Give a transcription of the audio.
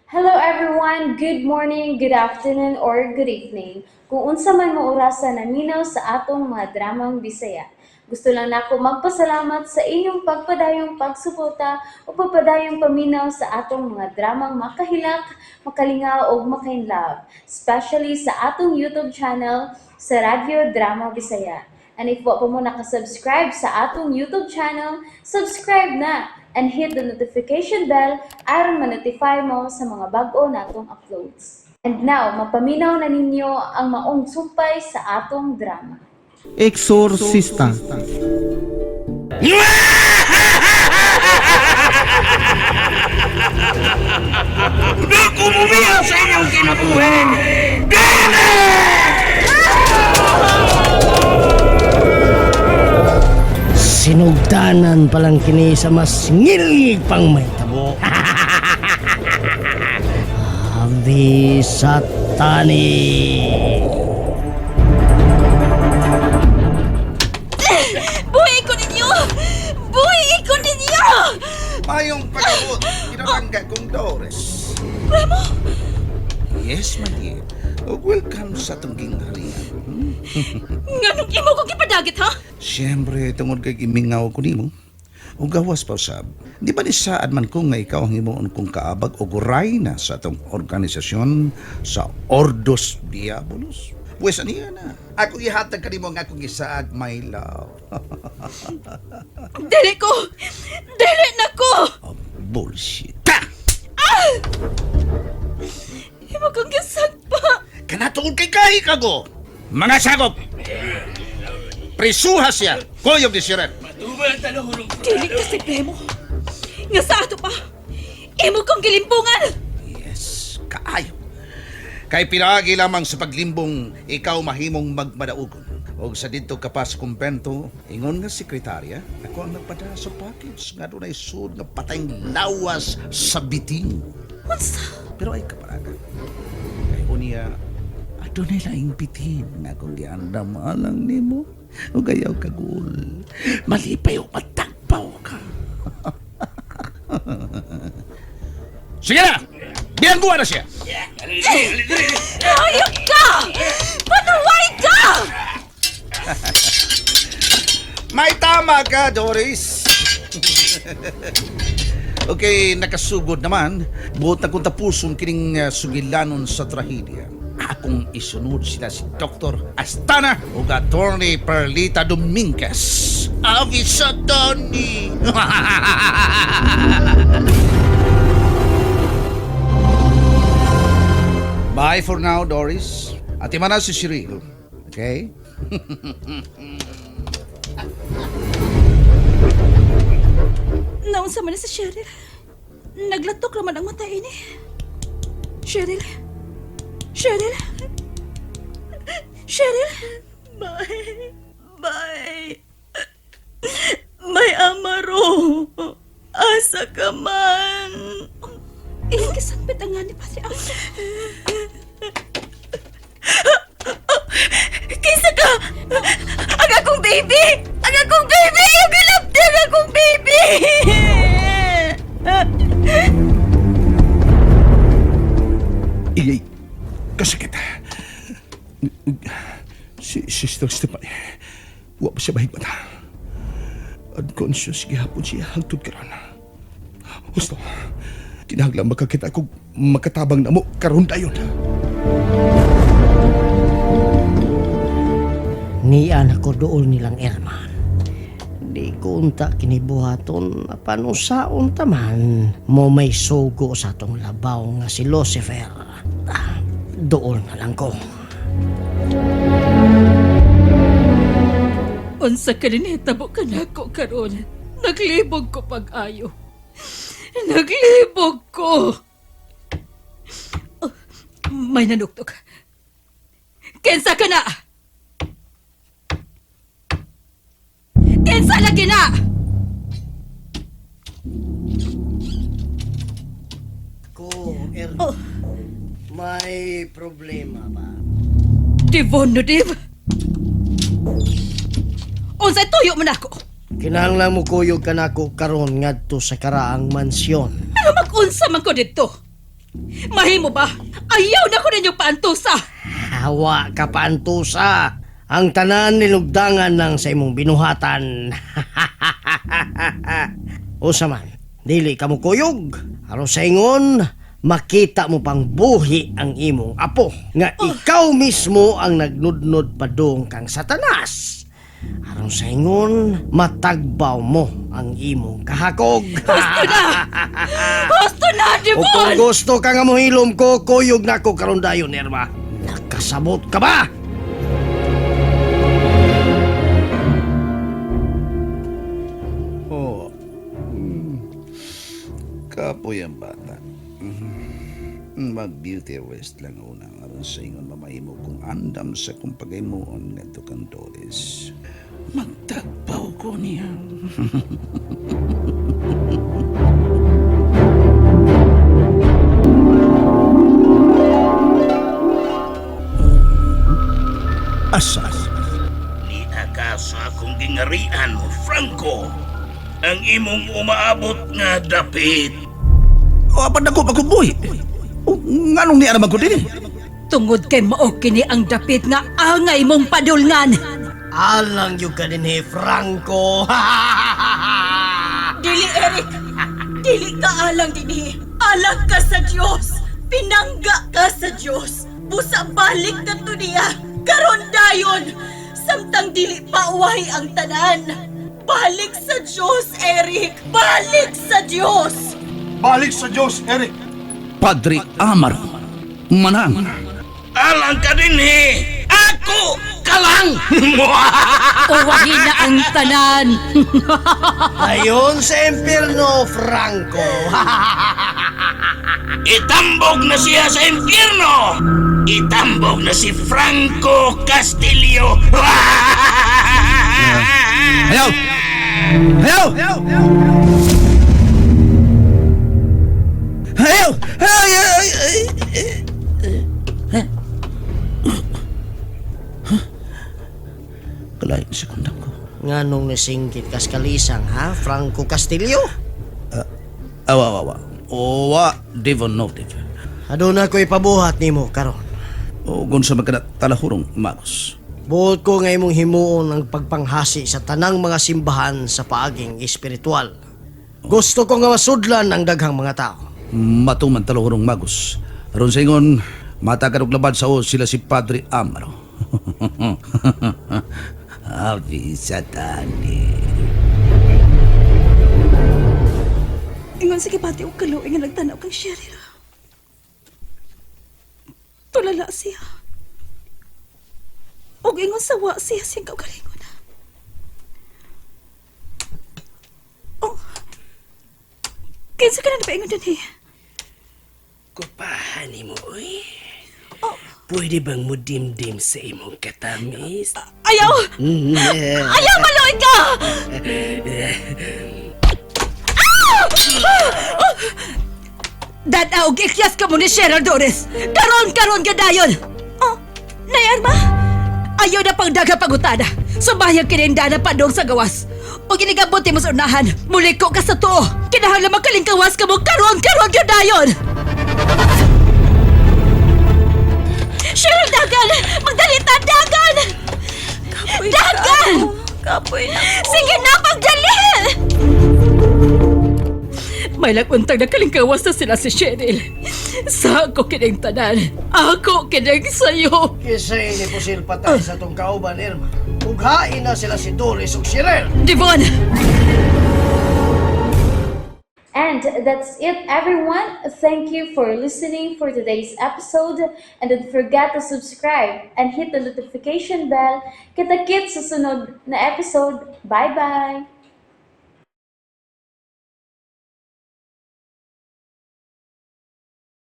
Hello everyone, good morning, good afternoon, or good evening. Kung unsa man mo orasan naminaw sa atong mga dramang Bisaya. Gusto lang nako magpasalamat sa inyong pagpadayong pagsuporta o pagpadayong paminaw sa atong mga dramang makahilak, makalingaw o makainlove, especially sa atong YouTube channel sa Radyo Drama Bisaya. And if wa pa mo nakasubscribe sa atong YouTube channel, subscribe na and hit the notification bell aron ma-notify mo sa mga bag-o natong uploads. And now, mapaminaw na ninyo ang maong sumpay sa atong drama. Exorcista. Naku, bumiya sa inyong kinabuhin! Dili! Sinugdanan palang kini sa mas ngilig pang may tabo. Ave Satani! Buhay ko ninyo! Buhay ko ninyo! Mayong pagkabot, kinabangga kong Doris. Remo! Yes, my dear. Welcome sa itong gingharian. Nganong imo ko kipadagit, ha? Siyempre, tungod kay gimingaw ko nimo. O gawas pa usab. Di ba ni saad man ko nga ikaw ang himuon kong kaabag o guray na sa itong organisasyon sa Ordos Diabolos? Pues aniya na. Ako ihatag ka nimo nga akong isaad, my love. Dili ko! Dili na ko! Oh, bullshit. Ta! Imo kong gisagpa! Kanatuod kay kahi kago! Mga sagop! Prisuha siya! Kuyog di siya rin! Dili ka si Remo! Nga sa ato pa! Imo kong gilimpungan! Yes, kaayo. Kay pinaagi lamang sa paglimbong ikaw mahimong magmadaugon. O sa dito ka pa sa kumpento, ingon nga sekretarya, ako ang nagpada sa package nga doon ay sud nga patayng lawas sa biting. Unsa? Pero ay kaparagan. Kay uniya, adunay laing bitin nga kung giandamalang nimo. O gayaw kagul. Malipay o matagpaw ka. Sige na! Biyangguan na siya! Hayop ka! Panuway ka! May tama ka, Doris. Okay, nakasugod naman. Buot na kung tapuson kining sugilanon sa trahedya. Akong isunod sila si Dr. Astana o Attorney Perlita Dominguez. Avi Satani! Bye for now, Doris. At ima na si Cyril. Okay? Naunsa man na si Cheryl. Naglatok naman ang mata ini. Cheryl? Cheryl? Cheryl? Bye. Bye. May amaro. Asa ka man. Ilang kasakbit ang nga ni Padre Aldo. Kaysa ka! Ang akong baby! Ang akong baby! Yung galapti ang akong baby! Iyay, kasakit. Si Sister Stephanie, huwag pa siya mahigmata. Unconscious gihapon siya hangtod karon. Gusto, kinahanglan makakita ako makatabang na mo karon dayon. Niyan ako doon nilang Erman. Di ko unta kinibuhaton panusaon taman mo may sugo sa tong labaw nga si Lucifer. Doon na lang ko. Unsa ka rin hitabo ka na ako karon. Naglibog ko pag-ayo. Naglibog ko. Oh, may nanuktok. Kensa ka na? Kensa lagi na? Ko, Erman. Oh, May problema ba? Divon no div. Unsay tuyo man ako? Kinahanglan mo kuyog ka nako karon ngadto sa karaang mansyon. Ano mag-unsa man ko dito? Mahimo ba? Ayaw na ko ninyong paantusa! Hawa ka paantusa. Ang tanan nilugdangan ng sa imong binuhatan. Usa man, dili ka mo kuyog. Aron sa ingon, makita mo pang buhi ang imong apo. Nga ikaw mismo ang nagnudnod padung kang Satanas. Aron sa ingon, matagbaw mo ang imong kahakog. Gusto na, O kung Devon! gusto ka nga mohilom ko, kuyog na ko karon dayon, Irma. Nakasabot ka ba? Oh. Kapoy ang bata. Mag-beauty rest lang una aron sa ingon mamahimo kung andam sa kung pagaymoon ngadto kang Doris. Magtagpaw ko niya. Asa? Ni akas akong gingarian, Franco, ang imong umaabot nga dapit. O apan ako pagkuboy. O nganong niya naman ko din? Tungod kay mao kini ang dapit nga angay mong padulngan. Alang yung ka din Franco. Dili, Eric! Dili ka alang dinhi. Alang ka sa Diyos. Pinangga ka sa Diyos. Busa balik na to niya. Karon dayon. Samtang dili pa uwahi ang tanan. Balik sa Diyos, Eric. Balik sa Diyos. Balik sa Diyos, Eric. Padre Amaro. Manang. Alang ka din Ako kalang! Uwahi na ang tanan. Ayon sa impyerno, Franco. Itambog na siya sa impyerno! Itambog na si Franco Castillo! Ayaw! Ayaw! Ayaw! Kalahin sa kundang ko. Nganong nasingkit kas kalisang, ha? Franco Castillo? Awa. Owa, Devon Notive. Aduna ko ipabuhat nimo karon. O kung sa magkanatalahurong magos. Buot ko nga imong himuon ang pagpanghasi sa tanang mga simbahan sa paaging espiritual. Gusto ko nga masudlan ang daghang mga tao. Matuman talahurong magos. Aron sa ingon, matakan og labad sa o sila si Padre Amaro. Abi Satani. Ingon sige pati og kalo nga nagtanaw kang Cheryl. Tulala siya. Og ingon sawa siya siyang kaugalingon. Oh. Kinsa ka na napaingon din Kupahan mo, uy. Oh. Pwede bang mo dimdim sa imong katamis? Ayaw! Ayaw maloy ka! Dada og ikyas ka mo ni Cheryl Doris. Karon ka dayon. Oh, Nayarma? Ayaw na pang daga pagutada. Sumayag kininda na padong sa gawas. O ginigabot mo sa unahan. Muliko ka sa tuo. Kinahanglan makalingkawas ka mo karon ka dayon. Cheryl, dagan! Magdalita, dagan! Dagan! Kapoy na ko. Sige na, pagdali! May laguntang nakalingkawas na sila si Cheryl. Sa ako kining tanan. Ako kining sayo. Kisay ni Pusil patay sa tong kauban, Irma. Ughain na sila si Doris ug Cheryl. Devon! And that's it, everyone. Thank you for listening for today's episode. And don't forget to subscribe and hit the notification bell. Kita-kits sa sunod na episode. Bye-bye!